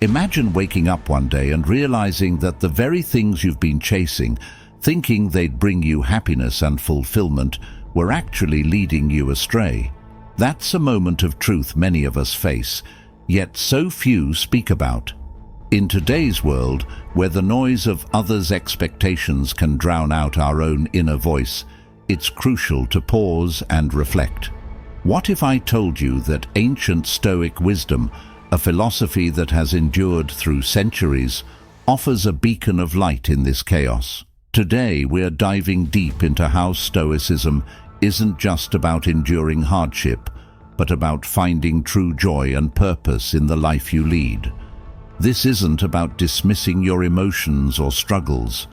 Imagine waking up one day and realizing that the very things you've been chasing, thinking they'd bring you happiness and fulfillment, were actually leading you astray. That's a moment of truth many of us face, yet so few speak about. In today's world, where the noise of others' expectations can drown out our own inner voice, it's crucial to pause and reflect. What if I told you that ancient Stoic wisdom, a philosophy that has endured through centuries, offers a beacon of light in this chaos? Today, we're diving deep into how Stoicism isn't just about enduring hardship, but about finding true joy and purpose in the life you lead. This isn't about dismissing your emotions or struggles.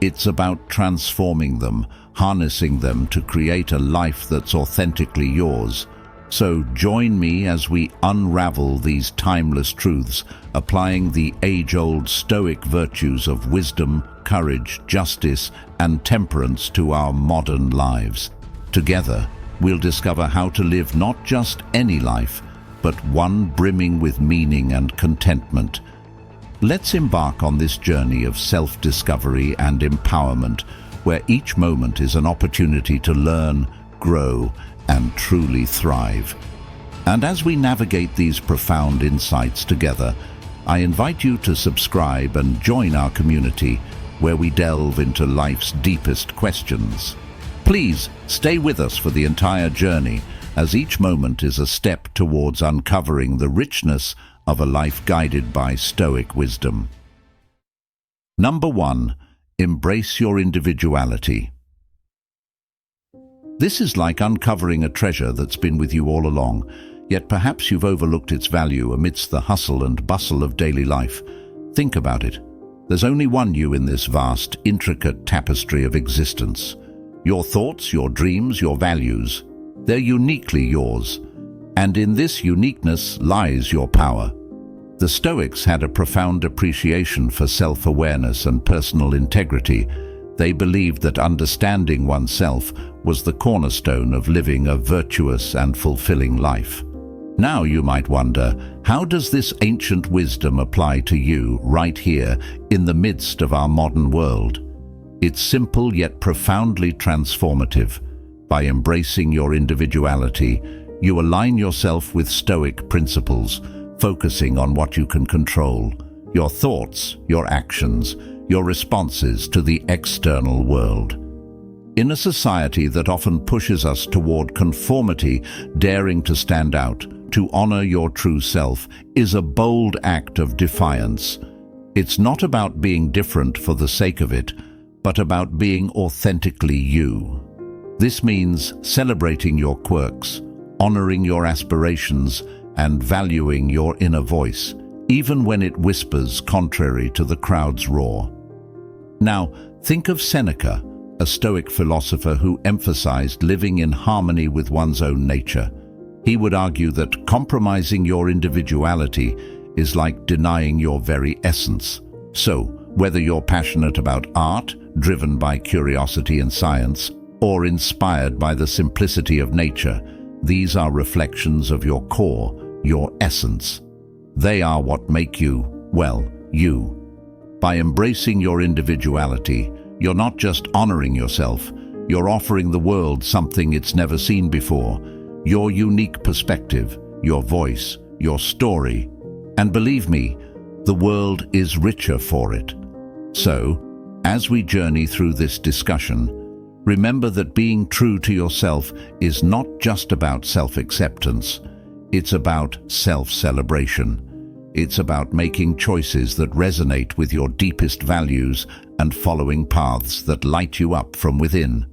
It's about transforming them, harnessing them to create a life that's authentically yours. So join me as we unravel these timeless truths, applying the age-old Stoic virtues of wisdom, courage, justice, and temperance to our modern lives. Together, we'll discover how to live not just any life, but one brimming with meaning and contentment. Let's embark on this journey of self-discovery and empowerment, where each moment is an opportunity to learn, grow, and truly thrive. And as we navigate these profound insights together, I invite you to subscribe and join our community, where we delve into life's deepest questions. Please stay with us for the entire journey, as each moment is a step towards uncovering the richness of a life guided by Stoic wisdom. Number 1. Embrace your individuality. This is like uncovering a treasure that's been with you all along, yet perhaps you've overlooked its value amidst the hustle and bustle of daily life. Think about it. There's only one you in this vast, intricate tapestry of existence. Your thoughts, your dreams, your values, they're uniquely yours. And in this uniqueness lies your power. The Stoics had a profound appreciation for self-awareness and personal integrity. They believed that understanding oneself was the cornerstone of living a virtuous and fulfilling life. Now you might wonder, how does this ancient wisdom apply to you right here in the midst of our modern world? It's simple yet profoundly transformative. By embracing your individuality, you align yourself with Stoic principles, focusing on what you can control: your thoughts, your actions, your responses to the external world. In a society that often pushes us toward conformity, daring to stand out, to honor your true self, is a bold act of defiance. It's not about being different for the sake of it, but about being authentically you. This means celebrating your quirks, honoring your aspirations, and valuing your inner voice, even when it whispers contrary to the crowd's roar. Now, think of Seneca, a Stoic philosopher who emphasized living in harmony with one's own nature. He would argue that compromising your individuality is like denying your very essence. So, whether you're passionate about art, driven by curiosity and science, or inspired by the simplicity of nature, these are reflections of your core, your essence. They are what make you, well, you. By embracing your individuality, you're not just honoring yourself, you're offering the world something it's never seen before: your unique perspective, your voice, your story. And believe me, the world is richer for it. So, as we journey through this discussion, remember that being true to yourself is not just about self-acceptance. It's about self-celebration. It's about making choices that resonate with your deepest values and following paths that light you up from within.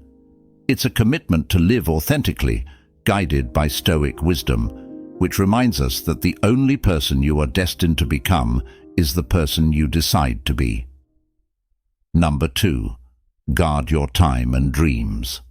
It's a commitment to live authentically, guided by Stoic wisdom, which reminds us that the only person you are destined to become is the person you decide to be. Number 2. Guard your time and dreams.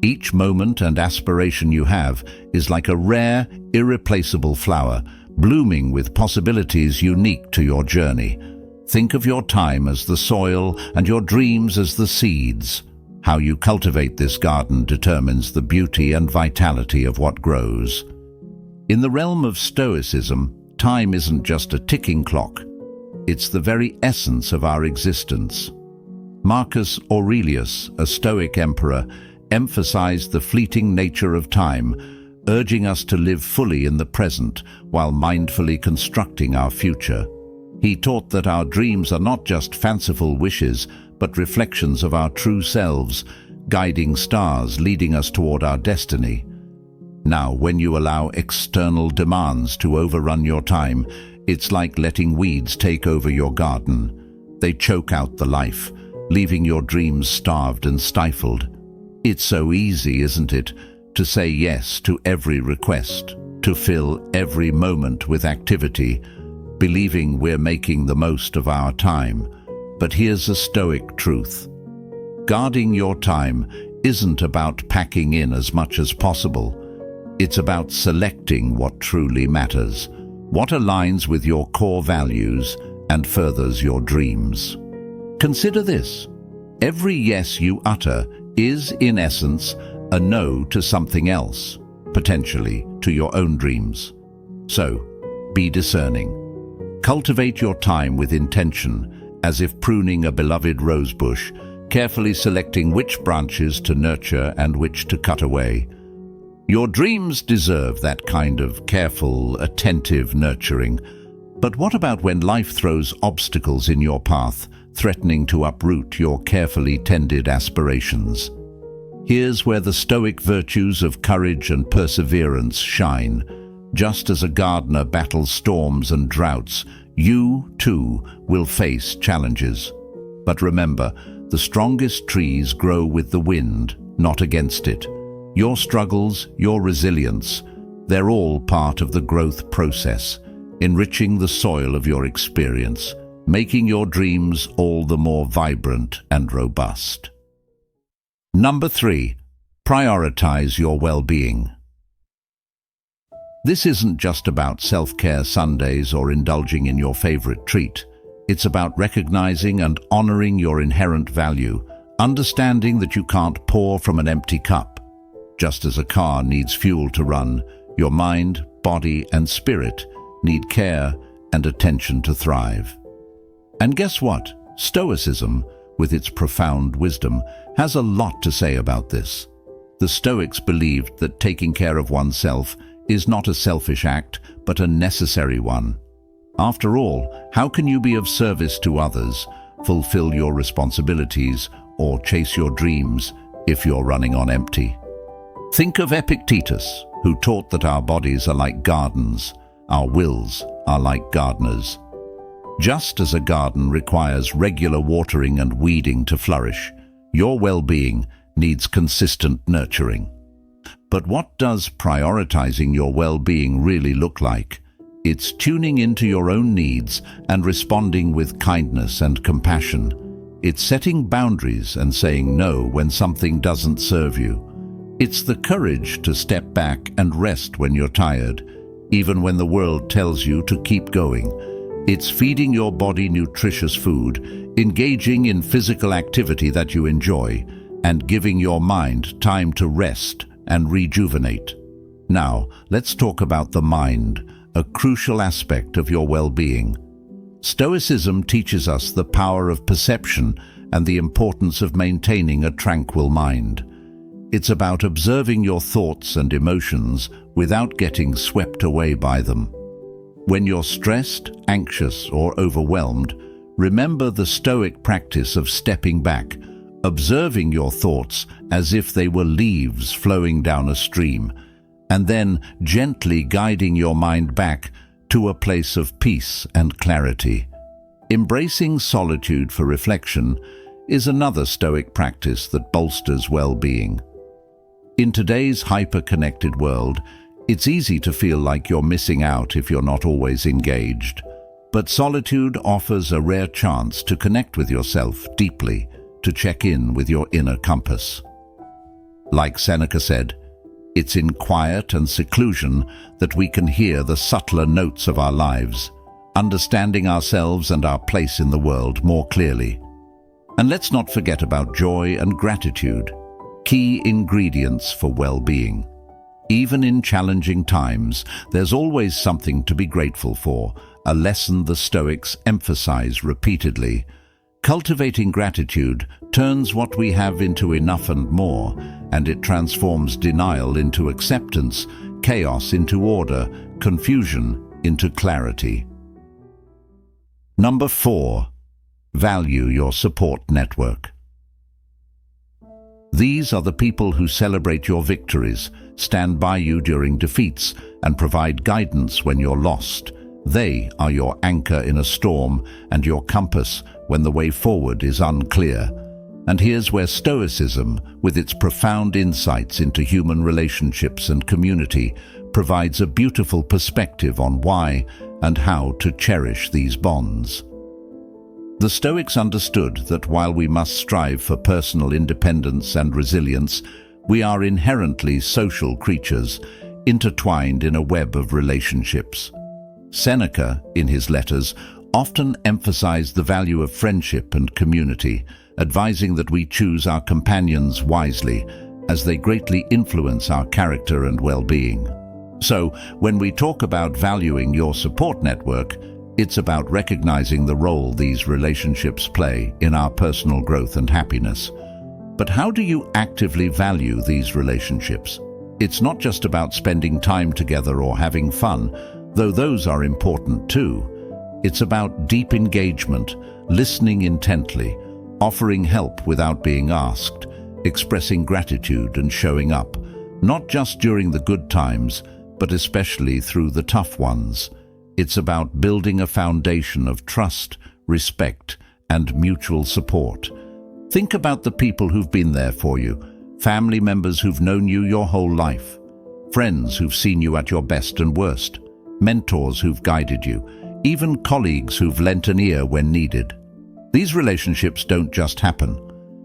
Each moment and aspiration you have is like a rare, irreplaceable flower, blooming with possibilities unique to your journey. Think of your time as the soil and your dreams as the seeds. How you cultivate this garden determines the beauty and vitality of what grows. In the realm of Stoicism, Time isn't just a ticking clock. It's the very essence of our existence. Marcus Aurelius, a Stoic emperor, emphasized the fleeting nature of time, urging us to live fully in the present while mindfully constructing our future. He taught that our dreams are not just fanciful wishes, but reflections of our true selves, guiding stars leading us toward our destiny. Now, when you allow external demands to overrun your time, it's like letting weeds take over your garden. They choke out the life, leaving your dreams starved and stifled. It's so easy, isn't it, to say yes to every request, to fill every moment with activity, believing we're making the most of our time. But here's a Stoic truth. Guarding your time isn't about packing in as much as possible. It's about selecting what truly matters, what aligns with your core values and furthers your dreams. Consider this. Every yes you utter is, in essence, a no to something else, potentially to your own dreams. So, be discerning. Cultivate your time with intention, as if pruning a beloved rosebush, carefully selecting which branches to nurture and which to cut away. Your dreams deserve that kind of careful, attentive nurturing. But what about when life throws obstacles in your path, threatening to uproot your carefully tended aspirations? Here's where the Stoic virtues of courage and perseverance shine. Just as a gardener battles storms and droughts, you, too, will face challenges. But remember, the strongest trees grow with the wind, not against it. Your struggles, your resilience, they're all part of the growth process, enriching the soil of your experience, making your dreams all the more vibrant and robust. Number 3, prioritize your well-being. This isn't just about self-care Sundays or indulging in your favorite treat. It's about recognizing and honoring your inherent value, understanding that you can't pour from an empty cup. Just as a car needs fuel to run, your mind, body, and spirit need care and attention to thrive. And guess what? Stoicism, with its profound wisdom, has a lot to say about this. The Stoics believed that taking care of oneself is not a selfish act, but a necessary one. After all, how can you be of service to others, fulfill your responsibilities, or chase your dreams if you're running on empty? Think of Epictetus, who taught that our bodies are like gardens, our wills are like gardeners. Just as a garden requires regular watering and weeding to flourish, your well-being needs consistent nurturing. But what does prioritizing your well-being really look like? It's tuning into your own needs and responding with kindness and compassion. It's setting boundaries and saying no when something doesn't serve you. It's the courage to step back and rest when you're tired, even when the world tells you to keep going. It's feeding your body nutritious food, engaging in physical activity that you enjoy, and giving your mind time to rest and rejuvenate. Now, let's talk about the mind, a crucial aspect of your well-being. Stoicism teaches us the power of perception and the importance of maintaining a tranquil mind. It's about observing your thoughts and emotions without getting swept away by them. When you're stressed, anxious, or overwhelmed, remember the Stoic practice of stepping back, observing your thoughts as if they were leaves flowing down a stream, and then gently guiding your mind back to a place of peace and clarity. Embracing solitude for reflection is another Stoic practice that bolsters well-being. In today's hyper-connected world, it's easy to feel like you're missing out if you're not always engaged. But solitude offers a rare chance to connect with yourself deeply, to check in with your inner compass. Like Seneca said, it's in quiet and seclusion that we can hear the subtler notes of our lives, understanding ourselves and our place in the world more clearly. And let's not forget about joy and gratitude, key ingredients for well-being. Even in challenging times, there's always something to be grateful for, a lesson the Stoics emphasize repeatedly. Cultivating gratitude turns what we have into enough and more, and it transforms denial into acceptance, chaos into order, confusion into clarity. Number 4. Value your support network. These are the people who celebrate your victories, stand by you during defeats, and provide guidance when you're lost. They are your anchor in a storm and your compass when the way forward is unclear. And here's where Stoicism, with its profound insights into human relationships and community, provides a beautiful perspective on why and how to cherish these bonds. The Stoics understood that while we must strive for personal independence and resilience, we are inherently social creatures, intertwined in a web of relationships. Seneca, in his letters, often emphasized the value of friendship and community, advising that we choose our companions wisely, as they greatly influence our character and well-being. So, when we talk about valuing your support network, it's about recognizing the role these relationships play in our personal growth and happiness. But how do you actively value these relationships? It's not just about spending time together or having fun, though those are important too. It's about deep engagement, listening intently, offering help without being asked, expressing gratitude and showing up, not just during the good times, but especially through the tough ones. It's about building a foundation of trust, respect, and mutual support. Think about the people who've been there for you, family members who've known you your whole life, friends who've seen you at your best and worst, mentors who've guided you, even colleagues who've lent an ear when needed. These relationships don't just happen.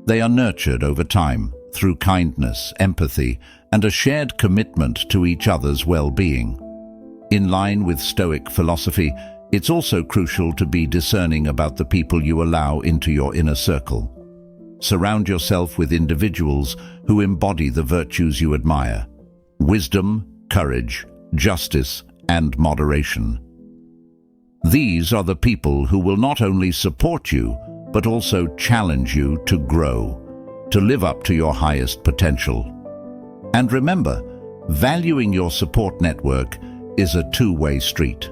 They are nurtured over time through kindness, empathy, and a shared commitment to each other's well-being. In line with Stoic philosophy, it's also crucial to be discerning about the people you allow into your inner circle. Surround yourself with individuals who embody the virtues you admire: wisdom, courage, justice, and moderation. These are the people who will not only support you, but also challenge you to grow, to live up to your highest potential. And remember, valuing your support network is a two-way street.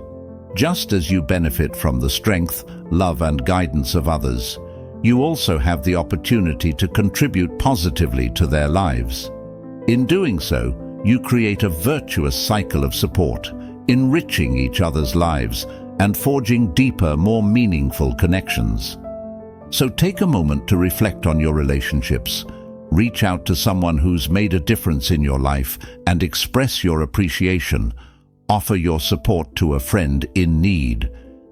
Just as you benefit from the strength, love, and guidance of others, you also have the opportunity to contribute positively to their lives. In doing so, you create a virtuous cycle of support, enriching each other's lives and forging deeper, more meaningful connections. So take a moment to reflect on your relationships. Reach out to someone who's made a difference in your life and express your appreciation. Offer your support to a friend in need.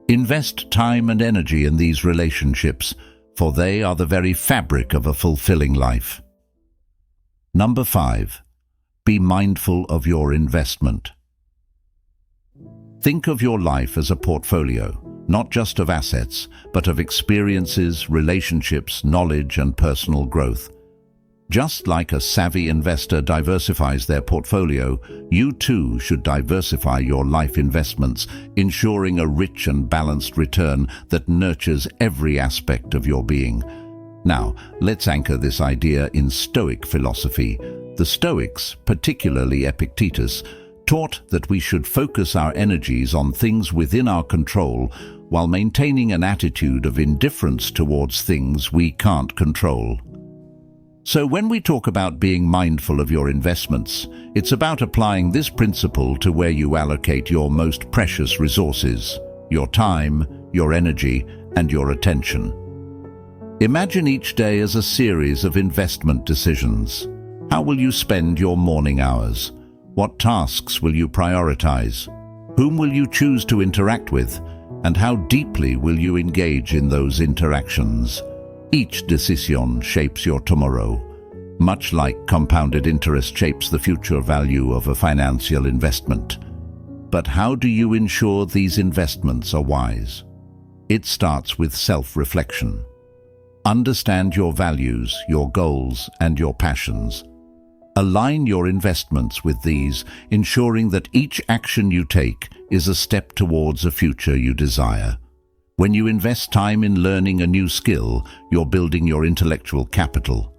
Invest time and energy in these relationships, for they are the very fabric of a fulfilling life. Number 5. Be mindful of your investment. Think of your life as a portfolio, not just of assets, but of experiences, relationships, knowledge, and personal growth. Just like a savvy investor diversifies their portfolio, you too should diversify your life investments, ensuring a rich and balanced return that nurtures every aspect of your being. Now, let's anchor this idea in Stoic philosophy. The Stoics, particularly Epictetus, taught that we should focus our energies on things within our control while maintaining an attitude of indifference towards things we can't control. So when we talk about being mindful of your investments, it's about applying this principle to where you allocate your most precious resources: your time, your energy, and your attention. Imagine each day as a series of investment decisions. How will you spend your morning hours? What tasks will you prioritize? Whom will you choose to interact with? And how deeply will you engage in those interactions? Each decision shapes your tomorrow, much like compounded interest shapes the future value of a financial investment. But how do you ensure these investments are wise? It starts with self-reflection. Understand your values, your goals, and your passions. Align your investments with these, ensuring that each action you take is a step towards a future you desire. When you invest time in learning a new skill, you're building your intellectual capital.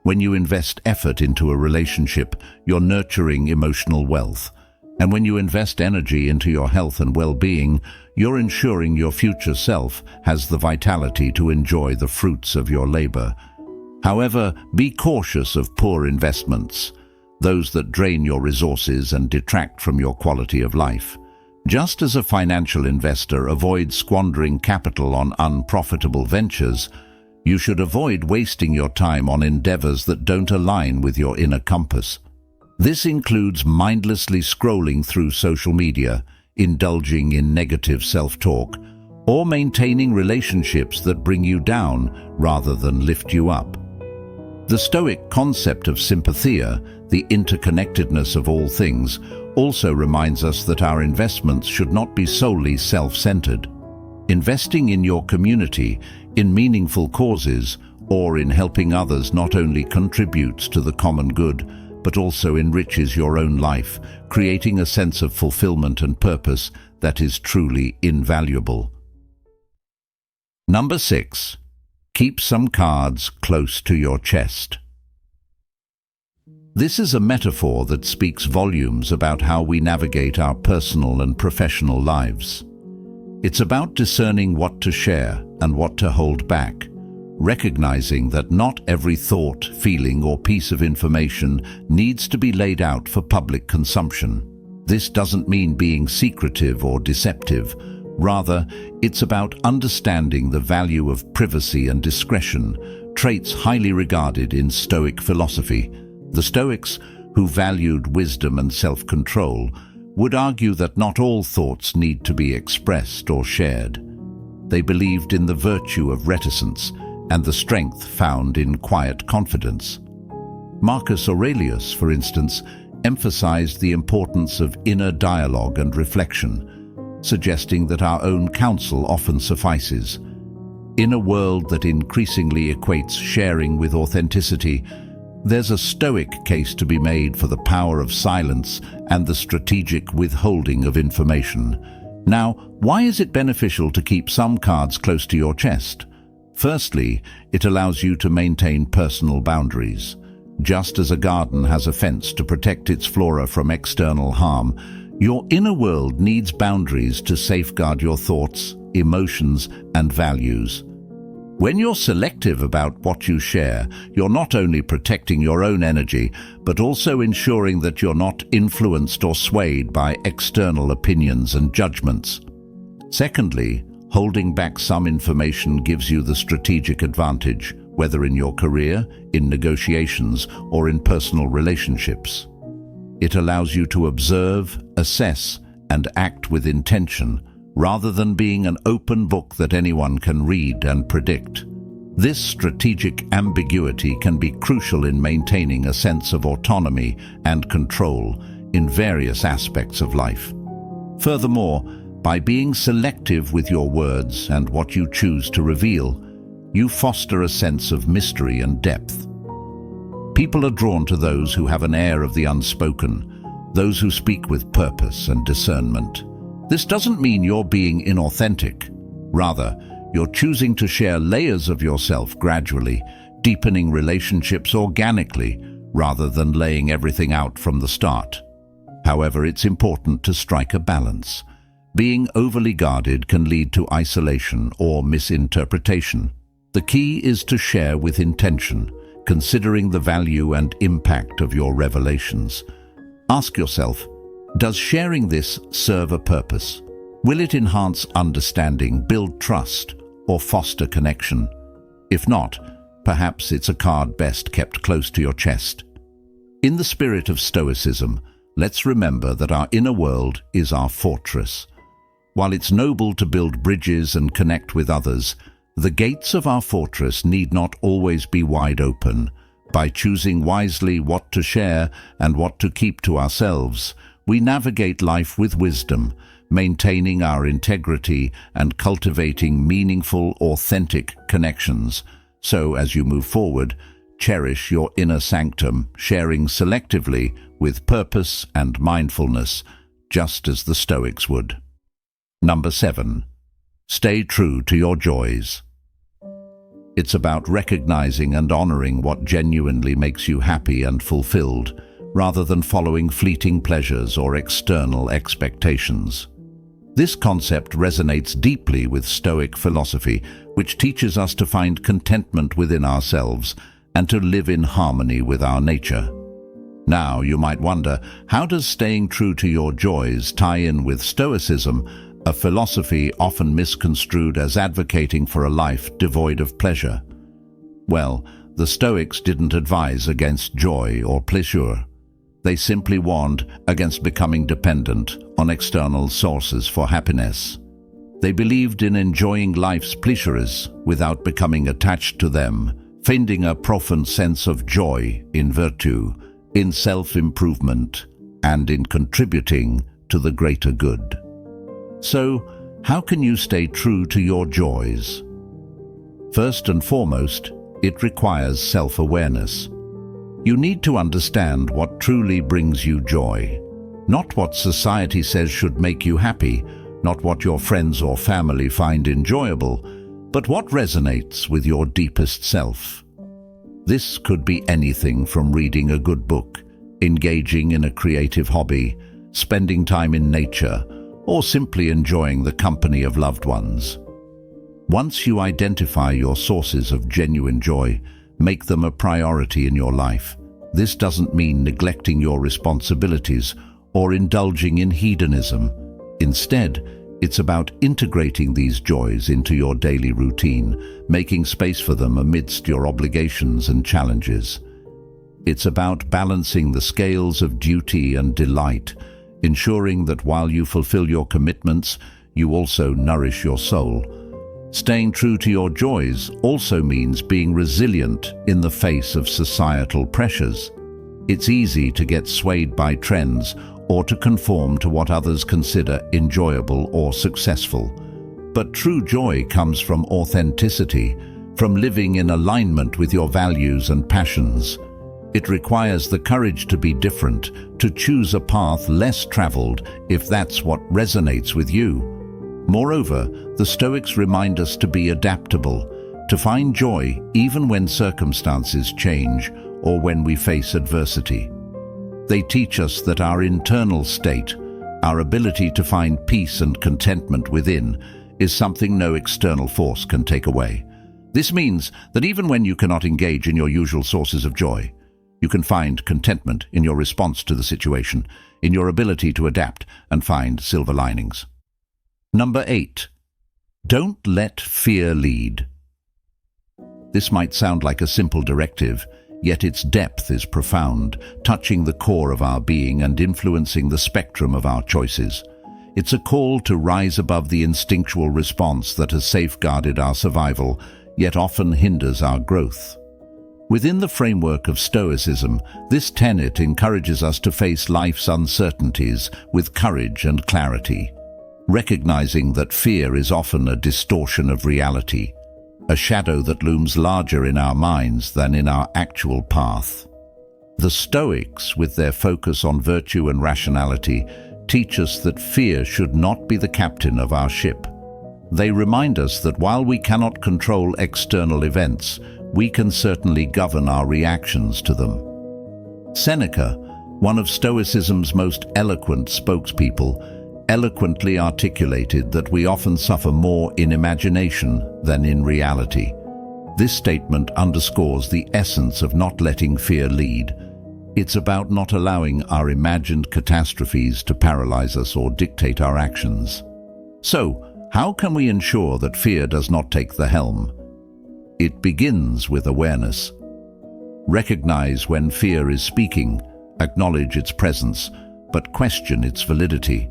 When you invest effort into a relationship, you're nurturing emotional wealth. And when you invest energy into your health and well-being, you're ensuring your future self has the vitality to enjoy the fruits of your labor. However, be cautious of poor investments, those that drain your resources and detract from your quality of life. Just as a financial investor avoids squandering capital on unprofitable ventures, you should avoid wasting your time on endeavors that don't align with your inner compass. This includes mindlessly scrolling through social media, indulging in negative self-talk, or maintaining relationships that bring you down rather than lift you up. The Stoic concept of sympathia, the interconnectedness of all things, also reminds us that our investments should not be solely self-centered. Investing in your community, in meaningful causes, or in helping others not only contributes to the common good, but also enriches your own life, creating a sense of fulfillment and purpose that is truly invaluable. Number 6. Keep some cards close to your chest. This is a metaphor that speaks volumes about how we navigate our personal and professional lives. It's about discerning what to share and what to hold back, recognizing that not every thought, feeling, or piece of information needs to be laid out for public consumption. This doesn't mean being secretive or deceptive. Rather, it's about understanding the value of privacy and discretion, traits highly regarded in Stoic philosophy. The Stoics, who valued wisdom and self-control, would argue that not all thoughts need to be expressed or shared. They believed in the virtue of reticence and the strength found in quiet confidence. Marcus Aurelius, for instance, emphasized the importance of inner dialogue and reflection, suggesting that our own counsel often suffices. In a world that increasingly equates sharing with authenticity, there's a Stoic case to be made for the power of silence and the strategic withholding of information. Now, why is it beneficial to keep some cards close to your chest? Firstly, it allows you to maintain personal boundaries. Just as a garden has a fence to protect its flora from external harm, your inner world needs boundaries to safeguard your thoughts, emotions, and values. When you're selective about what you share, you're not only protecting your own energy, but also ensuring that you're not influenced or swayed by external opinions and judgments. Secondly, holding back some information gives you the strategic advantage, whether in your career, in negotiations, or in personal relationships. It allows you to observe, assess, and act with intention, rather than being an open book that anyone can read and predict. This strategic ambiguity can be crucial in maintaining a sense of autonomy and control in various aspects of life. Furthermore, by being selective with your words and what you choose to reveal, you foster a sense of mystery and depth. People are drawn to those who have an air of the unspoken, those who speak with purpose and discernment. This doesn't mean you're being inauthentic. Rather, you're choosing to share layers of yourself gradually, deepening relationships organically, rather than laying everything out from the start. However, it's important to strike a balance. Being overly guarded can lead to isolation or misinterpretation. The key is to share with intention, considering the value and impact of your revelations. Ask yourself, does sharing this serve a purpose? Will it enhance understanding, build trust, or foster connection? If not, perhaps it's a card best kept close to your chest. In the spirit of Stoicism, let's remember that our inner world is our fortress. While it's noble to build bridges and connect with others, the gates of our fortress need not always be wide open. By choosing wisely what to share and what to keep to ourselves, we navigate life with wisdom, maintaining our integrity and cultivating meaningful, authentic connections. So, as you move forward, Cherish your inner sanctum, sharing selectively with purpose and mindfulness, just as the Stoics would. Number 7. Stay true to your joys. It's about recognizing and honoring what genuinely makes you happy and fulfilled, rather than following fleeting pleasures or external expectations. This concept resonates deeply with Stoic philosophy, which teaches us to find contentment within ourselves and to live in harmony with our nature. Now, you might wonder, how does staying true to your joys tie in with Stoicism, a philosophy often misconstrued as advocating for a life devoid of pleasure? Well, the Stoics didn't advise against joy or pleasure. They simply warned against becoming dependent on external sources for happiness. They believed in enjoying life's pleasures without becoming attached to them, finding a profound sense of joy in virtue, in self-improvement, and in contributing to the greater good. So, how can you stay true to your joys? First and foremost, it requires self-awareness. You need to understand what truly brings you joy, not what society says should make you happy, not what your friends or family find enjoyable, but what resonates with your deepest self. This could be anything from reading a good book, engaging in a creative hobby, spending time in nature, or simply enjoying the company of loved ones. Once you identify your sources of genuine joy, make them a priority in your life. This doesn't mean neglecting your responsibilities or indulging in hedonism. Instead, it's about integrating these joys into your daily routine, making space for them amidst your obligations and challenges. It's about balancing the scales of duty and delight, ensuring that while you fulfill your commitments, you also nourish your soul. Staying true to your joys also means being resilient in the face of societal pressures. It's easy to get swayed by trends or to conform to what others consider enjoyable or successful. But true joy comes from authenticity, from living in alignment with your values and passions. It requires the courage to be different, to choose a path less traveled if that's what resonates with you. Moreover, the Stoics remind us to be adaptable, to find joy even when circumstances change or when we face adversity. They teach us that our internal state, our ability to find peace and contentment within, is something no external force can take away. This means that even when you cannot engage in your usual sources of joy, you can find contentment in your response to the situation, in your ability to adapt and find silver linings. Number 8. Don't let fear lead. This might sound like a simple directive, yet its depth is profound, touching the core of our being and influencing the spectrum of our choices. It's a call to rise above the instinctual response that has safeguarded our survival, yet often hinders our growth. Within the framework of Stoicism, this tenet encourages us to face life's uncertainties with courage and clarity, recognizing that fear is often a distortion of reality, a shadow that looms larger in our minds than in our actual path. The Stoics, with their focus on virtue and rationality, teach us that fear should not be the captain of our ship. They remind us that while we cannot control external events, we can certainly govern our reactions to them. Seneca, one of Stoicism's most eloquent spokespeople, eloquently articulated that we often suffer more in imagination than in reality. This statement underscores the essence of not letting fear lead. It's about not allowing our imagined catastrophes to paralyze us or dictate our actions. So, how can we ensure that fear does not take the helm? It begins with awareness. Recognize when fear is speaking, acknowledge its presence, but question its validity.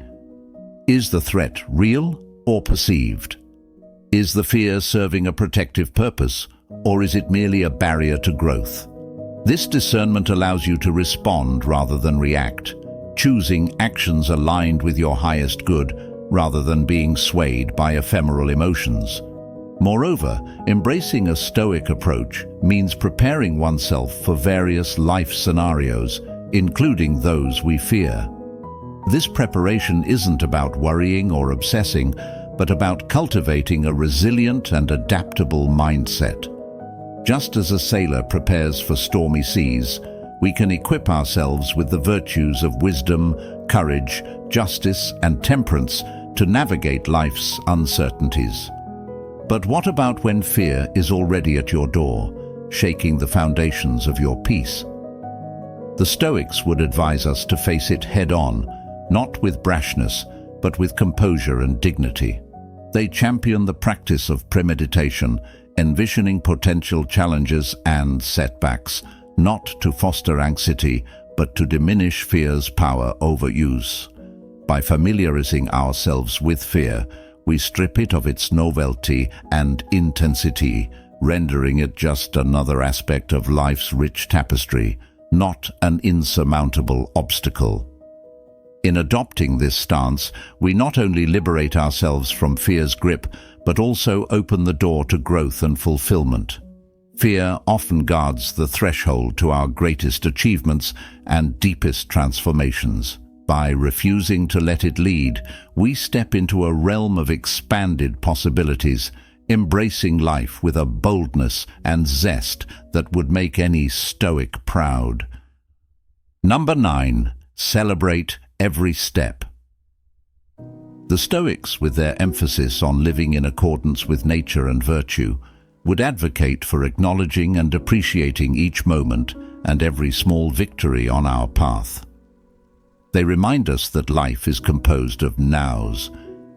Is the threat real or perceived? Is the fear serving a protective purpose, or is it merely a barrier to growth? This discernment allows you to respond rather than react, choosing actions aligned with your highest good rather than being swayed by ephemeral emotions. Moreover, embracing a Stoic approach means preparing oneself for various life scenarios, including those we fear. This preparation isn't about worrying or obsessing, but about cultivating a resilient and adaptable mindset. Just as a sailor prepares for stormy seas, we can equip ourselves with the virtues of wisdom, courage, justice, and temperance to navigate life's uncertainties. But what about when fear is already at your door, shaking the foundations of your peace? The Stoics would advise us to face it head-on, not with brashness, but with composure and dignity. They champion the practice of premeditation, envisioning potential challenges and setbacks, not to foster anxiety, but to diminish fear's power over use. By familiarizing ourselves with fear, we strip it of its novelty and intensity, rendering it just another aspect of life's rich tapestry, not an insurmountable obstacle. In adopting this stance, we not only liberate ourselves from fear's grip, but also open the door to growth and fulfillment. Fear often guards the threshold to our greatest achievements and deepest transformations. By refusing to let it lead, we step into a realm of expanded possibilities, embracing life with a boldness and zest that would make any Stoic proud. Number 9. Celebrate every step. The Stoics, with their emphasis on living in accordance with nature and virtue, would advocate for acknowledging and appreciating each moment and every small victory on our path. They remind us that life is composed of nows,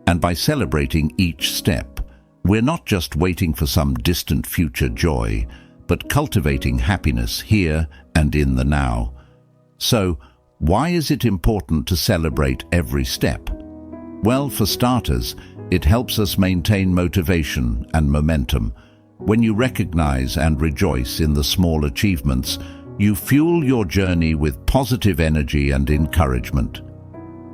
and by celebrating each step, we're not just waiting for some distant future joy, but cultivating happiness here and in the now. So, why is it important to celebrate every step? Well, for starters, it helps us maintain motivation and momentum. When you recognize and rejoice in the small achievements, you fuel your journey with positive energy and encouragement.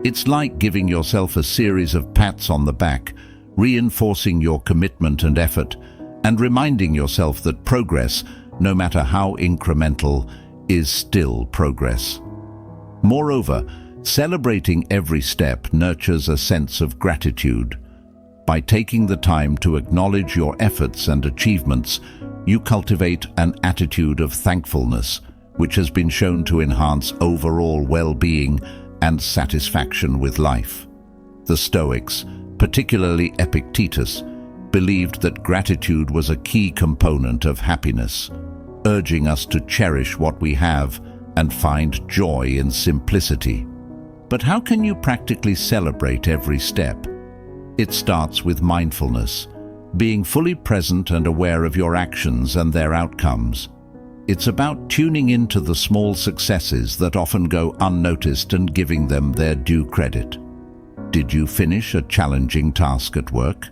It's like giving yourself a series of pats on the back, reinforcing your commitment and effort, and reminding yourself that progress, no matter how incremental, is still progress. Moreover, celebrating every step nurtures a sense of gratitude. By taking the time to acknowledge your efforts and achievements, you cultivate an attitude of thankfulness, which has been shown to enhance overall well-being and satisfaction with life. The Stoics, particularly Epictetus, believed that gratitude was a key component of happiness, urging us to cherish what we have and find joy in simplicity. But how can you practically celebrate every step? It starts with mindfulness, being fully present and aware of your actions and their outcomes. It's about tuning into the small successes that often go unnoticed and giving them their due credit. Did you finish a challenging task at work?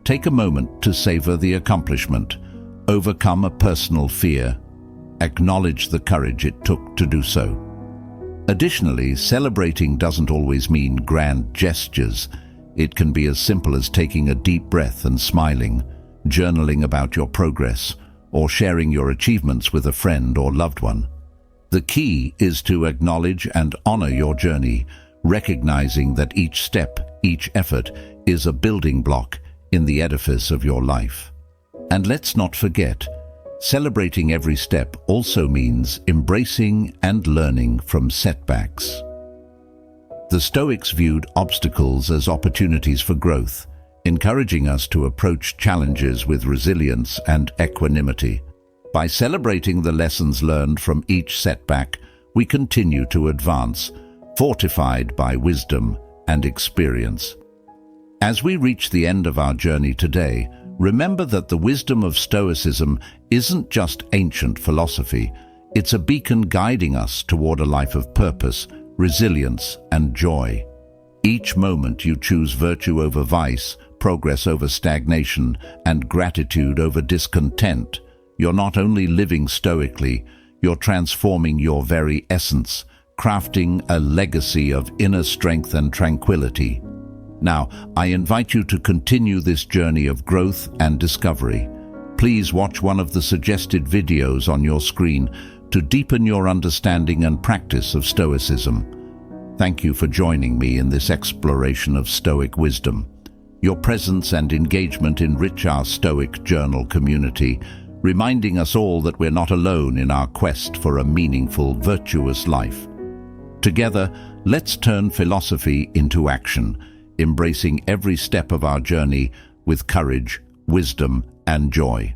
Take a moment to savor the accomplishment, overcome a personal fear, acknowledge the courage it took to do so. Additionally, celebrating doesn't always mean grand gestures. It can be as simple as taking a deep breath and smiling, journaling about your progress, or sharing your achievements with a friend or loved one. The key is to acknowledge and honor your journey, recognizing that each step, each effort, is a building block in the edifice of your life. And let's not forget, celebrating every step also means embracing and learning from setbacks. The Stoics viewed obstacles as opportunities for growth, encouraging us to approach challenges with resilience and equanimity. By celebrating the lessons learned from each setback, we continue to advance, fortified by wisdom and experience. As we reach the end of our journey today, remember that the wisdom of Stoicism isn't just ancient philosophy, it's a beacon guiding us toward a life of purpose, resilience, and joy. Each moment you choose virtue over vice, progress over stagnation, and gratitude over discontent, you're not only living stoically, you're transforming your very essence, crafting a legacy of inner strength and tranquility. Now, I invite you to continue this journey of growth and discovery. Please watch one of the suggested videos on your screen to deepen your understanding and practice of Stoicism. Thank you for joining me in this exploration of Stoic wisdom. Your presence and engagement enrich our Stoic journal community, reminding us all that we're not alone in our quest for a meaningful, virtuous life. Together, let's turn philosophy into action, embracing every step of our journey with courage, wisdom, and joy.